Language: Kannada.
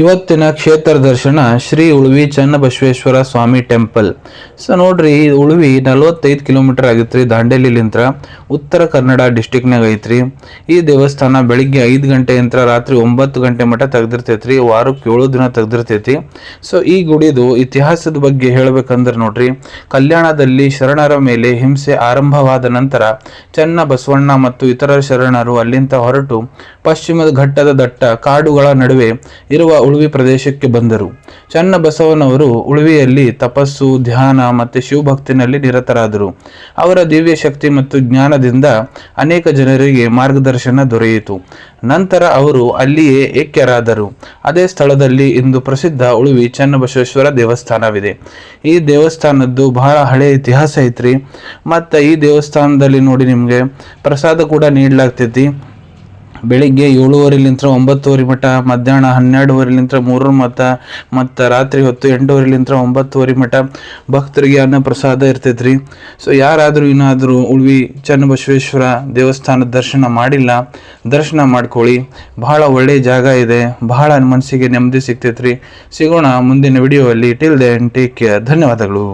ಇವತ್ತಿನ ಕ್ಷೇತ್ರ ದರ್ಶನ ಶ್ರೀ ಉಳ್ವಿ ಚನ್ನಬಸವೇಶ್ವರ ಸ್ವಾಮಿ ಟೆಂಪಲ್. ಸೊ ನೋಡ್ರಿ, ಈ ಉಳ್ವಿ 45 ಕಿಲೋಮೀಟರ್ ಆಗಿತ್ರಿ ದಾಂಡೇಲಿಲಿಂತ್ರ. ಉತ್ತರ ಕನ್ನಡ ಡಿಸ್ಟಿಕ್ನಾಗ ಐತ್ರಿ. ಈ ದೇವಸ್ಥಾನ ಬೆಳಿಗ್ಗೆ 5 ಗಂಟೆಯಿಂದ ರಾತ್ರಿ 9 ಗಂಟೆ ಮಟ್ಟ ತೆಗ್ದಿರ್ತೈತ್ರಿ. ವಾರಕ್ಕೆ 7 ದಿನ ತೆಗ್ದಿರ್ತೈತಿ. ಸೊ ಈ ಗುಡಿದು ಇತಿಹಾಸದ ಬಗ್ಗೆ ಹೇಳ್ಬೇಕಂದ್ರೆ ನೋಡ್ರಿ, ಕಲ್ಯಾಣದಲ್ಲಿ ಶರಣರ ಮೇಲೆ ಹಿಂಸೆ ಆರಂಭವಾದ ನಂತರ ಚನ್ನಬಸವಣ್ಣ ಮತ್ತು ಇತರ ಶರಣರು ಅಲ್ಲಿಂದ ಹೊರಟು ಪಶ್ಚಿಮದ ಘಟ್ಟದ ದಟ್ಟ ಕಾಡುಗಳ ನಡುವೆ ಇರುವ ಉಳ್ವಿ ಪ್ರದೇಶಕ್ಕೆ ಬಂದರು. ಚನ್ನಬಸವನವರು ಉಳ್ವಿಯಲ್ಲಿ ತಪಸ್ಸು, ಧ್ಯಾನ ಮತ್ತು ಶಿವಭಕ್ತಿನಲ್ಲಿ ನಿರತರಾದರು. ಅವರ ದಿವ್ಯ ಶಕ್ತಿ ಮತ್ತು ಜ್ಞಾನದಿಂದ ಅನೇಕ ಜನರಿಗೆ ಮಾರ್ಗದರ್ಶನ ದೊರೆಯಿತು. ನಂತರ ಅವರು ಅಲ್ಲಿಯೇ ಐಕ್ಯರಾದರು. ಅದೇ ಸ್ಥಳದಲ್ಲಿ ಇಂದು ಪ್ರಸಿದ್ಧ ಉಳ್ವಿ ಚನ್ನಬಸವೇಶ್ವರ ದೇವಸ್ಥಾನವಿದೆ. ಈ ದೇವಸ್ಥಾನದ್ದು ಬಹಳ ಹಳೆಯ ಇತಿಹಾಸ ಐತ್ರಿ. ಮತ್ತು ಈ ದೇವಸ್ಥಾನದಲ್ಲಿ ನೋಡಿ ನಿಮಗೆ ಪ್ರಸಾದ ಕೂಡ ನೀಡಲಾಗ್ತೈತಿ. ಬೆಳಿಗ್ಗೆ 7:15 9:00 ಮಟ್ಟ, ಮಧ್ಯಾಹ್ನ 12:15 3 ಮತ್ತು ರಾತ್ರಿ ಹೊತ್ತು 8:15 9:00 ಮಟ್ಟ ಭಕ್ತರಿಗೆ ಅನ್ನ ಪ್ರಸಾದ ಇರ್ತೈತ್ರಿ. ಸೊ ಯಾರಾದರೂ ಏನಾದರೂ ಉಳ್ವಿ ಚನ್ನಬಸವೇಶ್ವರ ದೇವಸ್ಥಾನದ ದರ್ಶನ ಮಾಡಿಲ್ಲ, ದರ್ಶನ ಮಾಡ್ಕೊಳ್ಳಿ. ಬಹಳ ಒಳ್ಳೆಯ ಜಾಗ ಇದೆ. ಬಹಳ ಮನಸ್ಸಿಗೆ ನೆಮ್ಮದಿ ಸಿಗ್ತೈತ್ರಿ. ಸಿಗೋಣ ಮುಂದಿನ ವಿಡಿಯೋ ಅಲ್ಲಿ. Till then take care. ಧನ್ಯವಾದಗಳು.